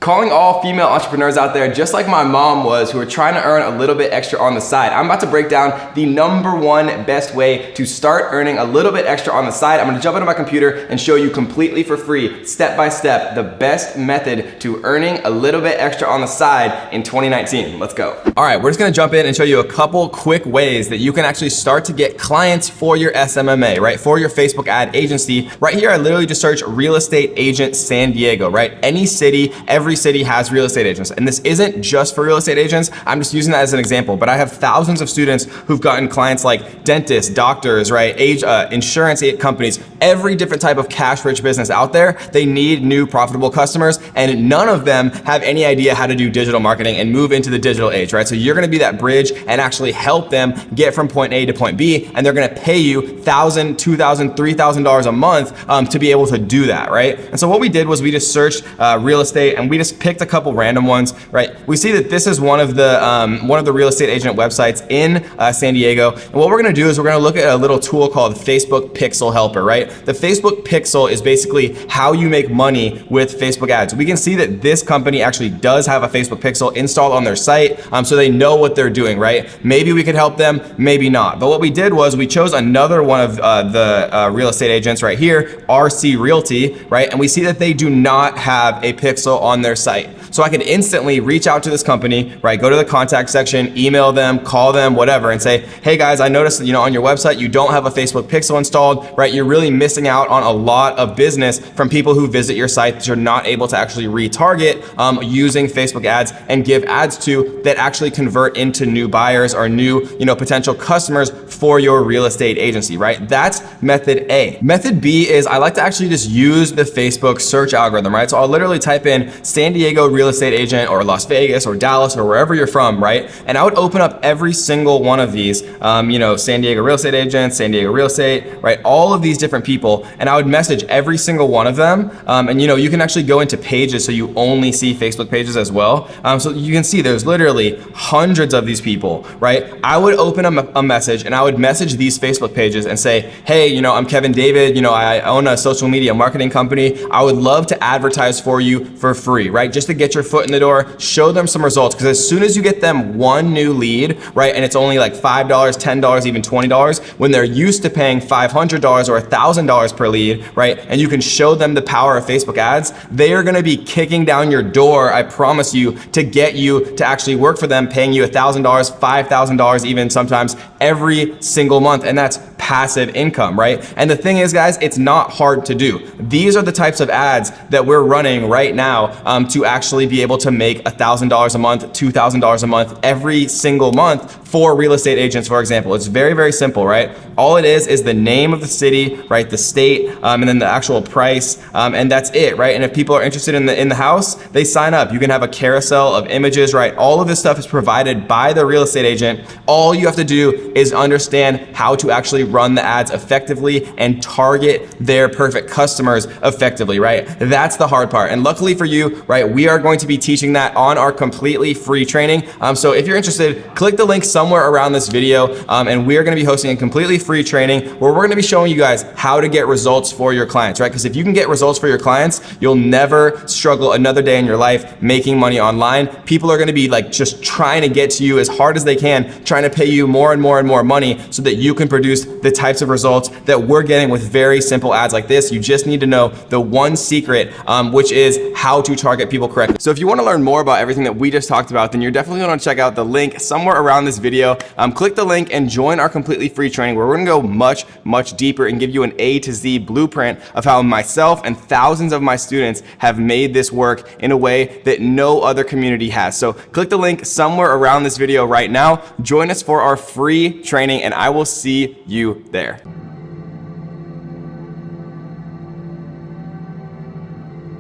Calling all female entrepreneurs out there, just like my mom was, who are trying to earn a little bit extra on the side. I'm about to break down the #1 best way to start earning a little bit extra on the side. I'm gonna jump into my computer and show you completely for free, step by step, the best method to earning a little bit extra on the side in 2019. Let's go. All right, we're just gonna jump in and show you a couple quick ways that you can actually start to get clients for your SMMA, right? For your Facebook ad agency. Right here, I literally just search real estate agent San Diego, right? Any city, every city has real estate agents. And this isn't just for real estate agents. I'm just using that as an example, but I have thousands of students who've gotten clients like dentists, doctors, right? Insurance companies, every different type of cash-rich business out there. They need new profitable customers, and none of them have any idea how to do digital marketing and move into the digital age, right? So you're gonna be that bridge and actually help them get from point A to point B, and they're gonna pay you $1,000, $2,000, $3,000 a month to be able to do that, right? And so what we did was we just searched real estate, and we just picked a couple random ones, right? We see that this is one of the real estate agent websites in San Diego. And what we're gonna do is we're gonna look at a little tool called Facebook Pixel Helper, right? The Facebook Pixel is basically how you make money with Facebook ads. We can see that this company actually does have a Facebook Pixel installed on their site, so they know what they're doing, right? Maybe we could help them, maybe not. But what we did was we chose another one of the real estate agents right here, RC Realty, right? And we see that they do not have a Pixel on their site. So I can instantly reach out to this company, right? Go to the contact section, email them, call them, whatever, and say, hey guys, I noticed that, on your website, you don't have a Facebook Pixel installed, right? You're really missing out on a lot of business from people who visit your site that you're not able to actually retarget using Facebook ads and give ads to that actually convert into new buyers or new, potential customers for your real estate agency, right? That's method A. Method B is I like to actually just use the Facebook search algorithm, right? So I'll literally type in San Diego real estate agent or Las Vegas or Dallas or wherever you're from, right? And I would open up every single one of these, San Diego real estate agent, San Diego real estate, right? All of these different people, and I would message every single one of them. And you can actually go into pages so you only see Facebook pages as well. So you can see there's literally hundreds of these people, right? I would open a message and I would message these Facebook pages and say, hey, I'm Kevin David, I own a social media marketing company. I would love to advertise for you for free, right? Just to get your foot in the door, show them some results. Because as soon as you get them one new lead, right, and it's only like $5, $10, even $20, when they're used to paying $500 or $1,000 per lead, right, and you can show them the power of Facebook ads, they are gonna be kicking down your door, I promise you, to get you to actually work for them, paying you $1,000, $5,000 even sometimes every single month. And that's passive income, right? And the thing is, guys, it's not hard to do. These are the types of ads that we're running right now to actually be able to make $1,000 a month, $2,000 a month, every single month for real estate agents, for example. It's very, very simple, right? All it is the name of the city, right? The state, and then the actual price, and that's it, right? And if people are interested in the house, they sign up. You can have a carousel of images, right? All of this stuff is provided by the real estate agent. All you have to do is understand how to actually run the ads effectively and target their perfect customers effectively, right? That's the hard part. And luckily for you, right, we are going to be teaching that on our completely free training. So if you're interested, click the link somewhere around this video, and we are going to be hosting a completely free training where we're going to be showing you guys how to get results for your clients, right? Because if you can get results for your clients, you'll never struggle another day in your life making money online. People are going to be like just trying to get to you as hard as they can, trying to pay you more and more and more money so that you can produce the types of results that we're getting with very simple ads like this. You just need to know the one secret, which is how to target people correctly. So if you want to learn more about everything that we just talked about, then you're definitely going to check out the link somewhere around this video. Click the link and join our completely free training where we're going to go much, much deeper and give you an A to Z blueprint of how myself and thousands of my students have made this work in a way that no other community has. So click the link somewhere around this video right now. Join us for our free training, and I will see you there.